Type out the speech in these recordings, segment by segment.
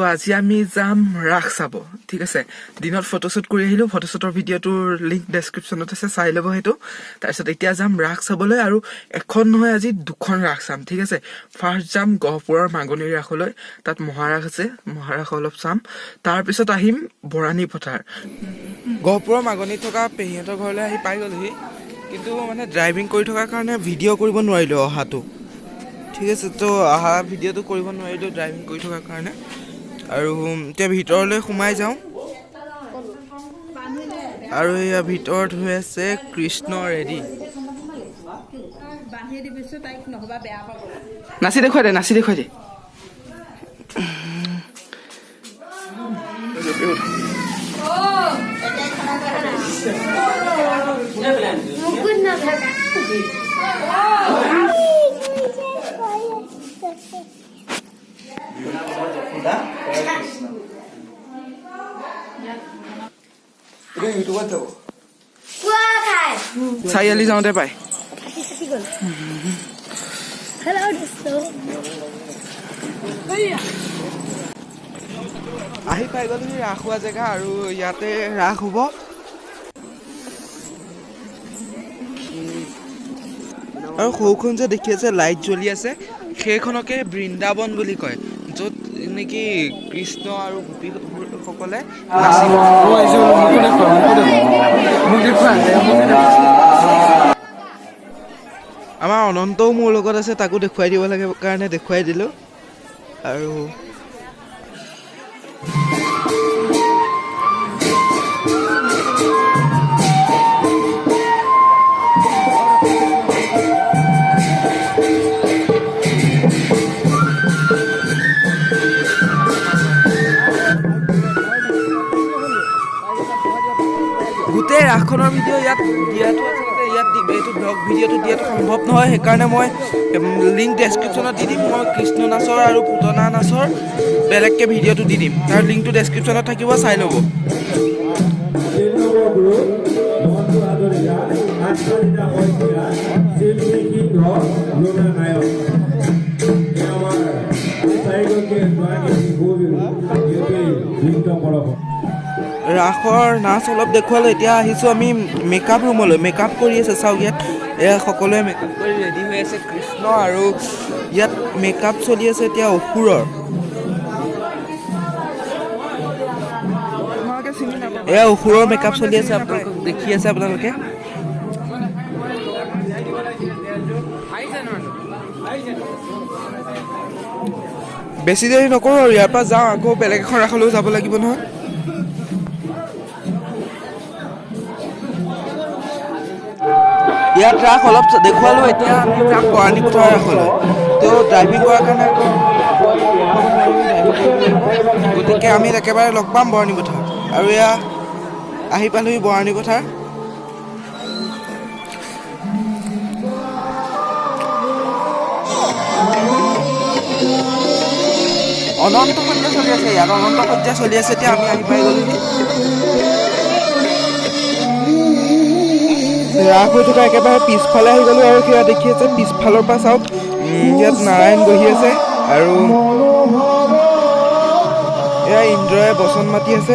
আজি আমি যাম ৰাস চাব ঠিক আছে দিনত ফটোশুট কৰি আহিলো ফটোশুটৰ ভিডিঅ'টোৰ লিংক ডেসক্ৰিপচনত আছে চাই ল'ব হেতু তাৰপিছত এতিয়া যাম ৰাস চাবলৈ আৰু এখন নহয় আজি দুখন ৰাস চাম ঠিক আছে ফাৰ্স্ট যাম গহপুৰৰ মাগনিৰ ৰাসলৈ তাত মহাৰাস আছে মহাৰাস অলপ চাম তাৰপিছত আহিম বৰানী পথাৰ গহপুৰৰ মাগনিত থকা পেহিহঁতৰ ঘৰলৈ আহি পাই গ'লহি কিন্তু মানে ড্ৰাইভিং কৰি থকাৰ কাৰণে ভিডিঅ' কৰিব নোৱাৰিলো অহাটো ঠিক আছে তো আহা ভিডিঅ'টো কৰিব নোৱাৰিলো ড্ৰাইভিং কৰি থকাৰ কাৰণে আৰু এতিয়া ভিতৰলৈ সোমাই যাওঁ আৰু এয়া ভিতৰত হৈ আছে কৃষ্ণ ৰেডি নাচি দেখুৱাই দে চাৰিআলি যাওঁতে পাই আহি পাই গ'লো ৰাস হোৱা জেগা আৰু ইয়াতে ৰাস হ'ব আৰু সৌখন যে দেখি আছে লাইট জ্বলি আছে সেইখনকে বৃন্দাবন বুলি কয় য'ত নেকি কৃষ্ণ আৰু গোপীসকলে আমাৰ অনন্তও মোৰ লগত আছে তাকো দেখুৱাই দিব লাগে কাৰণে দেখুৱাই দিলো আৰু গোটেই ৰাসখনৰ ভিডিঅ' ইয়াত দিয়াটো আচলতে ইয়াত এইটো ব্লগ ভিডিঅ'টো দিয়াটো সম্ভৱ নহয় সেইকাৰণে মই লিংক ডেছক্ৰিপশ্যনত দি দিম মই কৃষ্ণ নাচৰ আৰু পুতনা নাচৰ বেলেগকৈ ভিডিঅ'টো দি দিম তাৰ লিংকটো ডেছক্ৰিপশ্যনত থাকিব চাই ল'ব ৰাসৰ নাচ অলপ দেখুৱালোঁ এতিয়া আহিছোঁ আমি মেকআপ ৰুমলৈ মেকআপ কৰি আছে চাওক ইয়াত এয়া সকলোৱে মেকআপ কৰি ৰেডি হৈ আছে কৃষ্ণ আৰু ইয়াত মেকআপ চলি আছে এতিয়া অসুৰৰ এয়া অসুৰৰ মেকআপ চলি আছে আপোনালোকক দেখি আছে আপোনালোকে বেছি দেৰি নকৰোঁ আৰু ইয়াৰ পৰা যাওঁ আকৌ বেলেগ এখন ৰাসলৈও যাব লাগিব নহয় ইয়াত ৰাস অলপ দেখুৱালোঁ এতিয়া আমি যাম বৰানী পথাৰ ৰাসলৈ তো ড্ৰাইভিং কৰাৰ কাৰণে গতিকে আমি একেবাৰে লগ পাম বৰানী পথাৰ আৰু এয়া আহি পালোহি বৰানী পথাৰ অনন্ত সজ্জা চলি আছে ইয়াত অনন্ত সজ্জা চলি আছে এতিয়া আমি আহি পাই গ'লোহি ৰাস হৈ থকা একেবাৰে পিছফালে আহি গ'লো আৰু সেয়া দেখি আছে পিছফালৰ পৰা চাওক ইয়াত নাৰায়ণ বহি আছে আৰু এয়া ইন্দ্ৰয়ে বচন মাতি আছে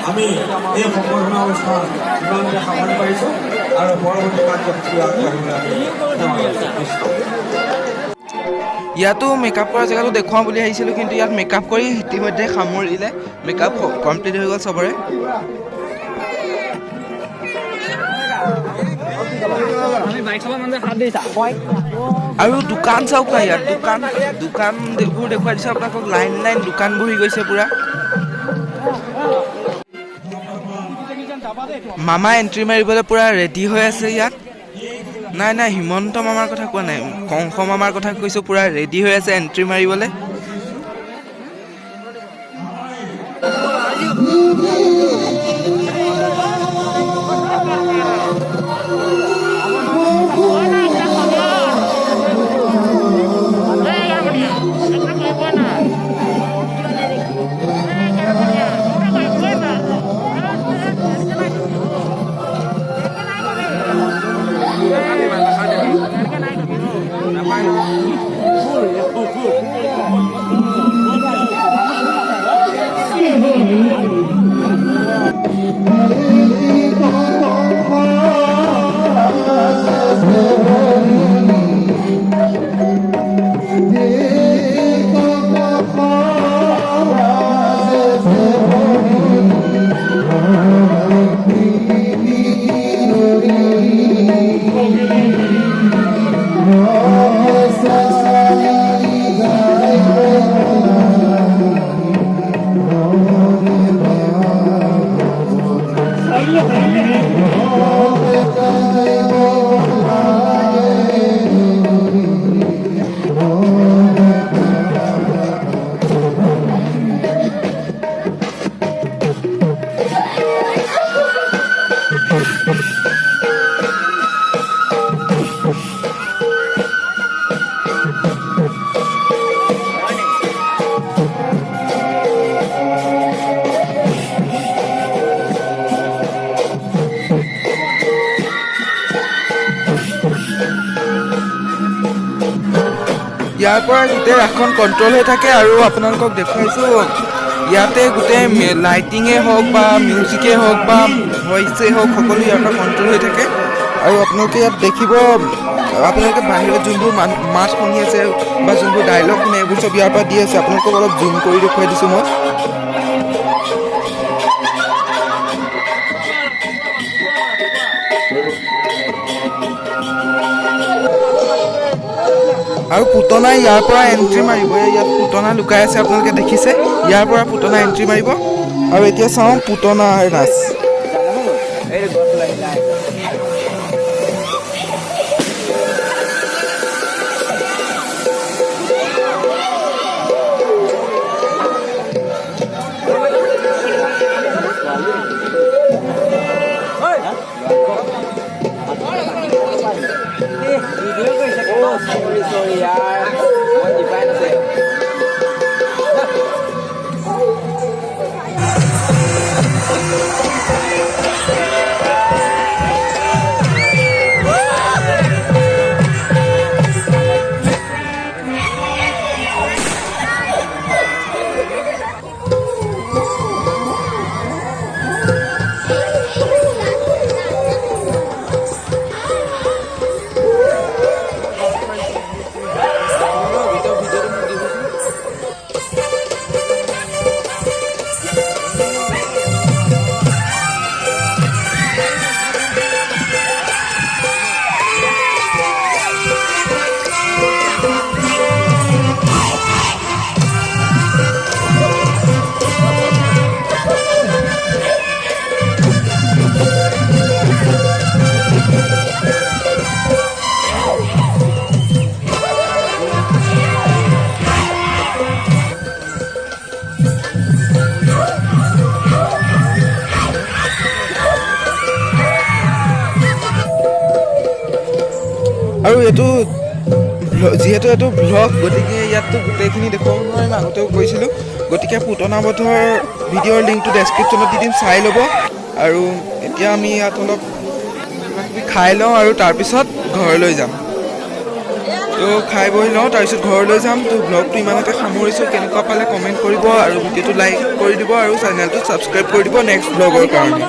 আমি এই সম্বৰ্ধনা অনুষ্ঠান ইমানতে সামৰণি পাৰিছোঁ আৰু পৰৱৰ্তী কাৰ্যসূচী ইয়াতো মেকআপ কৰা জেগাটো দেখুৱাওঁ বুলি আহিছিলোঁ কিন্তু ইয়াত মেকআপ কৰি ইতিমধ্যে সামৰিলে মেকআপ কমপ্লিট হৈ গ'ল চবৰে আৰু দোকান চাওক না ইয়াত দোকানবোৰ দেখুৱাই দিছোঁ আপোনালোকক লাইন লাইন দোকান বহি গৈছে পুৰা মামা এন্ট্ৰি মাৰিবলৈ পুৰা ৰেডি হৈ আছে ইয়াত নাই নাই হিমন্ত মামাৰ কথা কোৱা নাই কংস মামাৰ কথা কৈছো পুৰা ৰেডি হৈ আছে এন্ট্ৰি মাৰিবলৈ ইয়াৰ পৰা গোটেই ৰাসখন কণ্ট্ৰল হৈ থাকে আৰু আপোনালোকক দেখুৱাইছোঁ ইয়াতে গোটেই লাইটিঙে হওক বা মিউজিকে হওক বা ভইচে হওক সকলো ইয়াৰ পৰা কণ্ট্ৰল হৈ থাকে আৰু আপোনালোকে ইয়াত দেখিব আপোনালোকে বাহিৰত যোনবোৰ মাত শুনি আছে বা যোনবোৰ ডাইলগ শুনে এইবোৰ চব ইয়াৰ পৰা দি আছে আপোনালোকক অলপ জুম কৰি দেখুৱাই দিছোঁ মই আৰু পুতনা ইয়াৰ পৰা এন্ট্ৰি মাৰিব ইয়াত পুতনা লুকাই আছে আপোনালোকে দেখিছে ইয়াৰ পৰা পুতনা এন্ট্ৰি মাৰিব আৰু এতিয়া চাওঁ পুতনাৰ নাচ sorry yaar mau dipain sih আৰু এইটো যিহেতু এইটো ব্লগ গতিকে ইয়াততো গোটেইখিনি দেখুৱাব নোৱাৰিম আগতেও কৈছিলোঁ গতিকে পুতনাবধৰ ভিডিঅ'ৰ লিংকটো ডেছক্ৰিপশ্যনত দি দিম চাই ল'ব আৰু এতিয়া আমি ইয়াত অলপ খাই লওঁ আৰু তাৰপিছত ঘৰলৈ যাম তো খাই বহি লওঁ তাৰপিছত ঘৰলৈ যাম তো ব্লগটো ইমানতে সামৰিছোঁ কেনেকুৱা পালে কমেণ্ট কৰিব আৰু ভিডিঅ'টো লাইক কৰি দিব আৰু চেনেলটো ছাবস্ক্ৰাইব কৰি দিব নেক্সট ব্লগৰ কাৰণে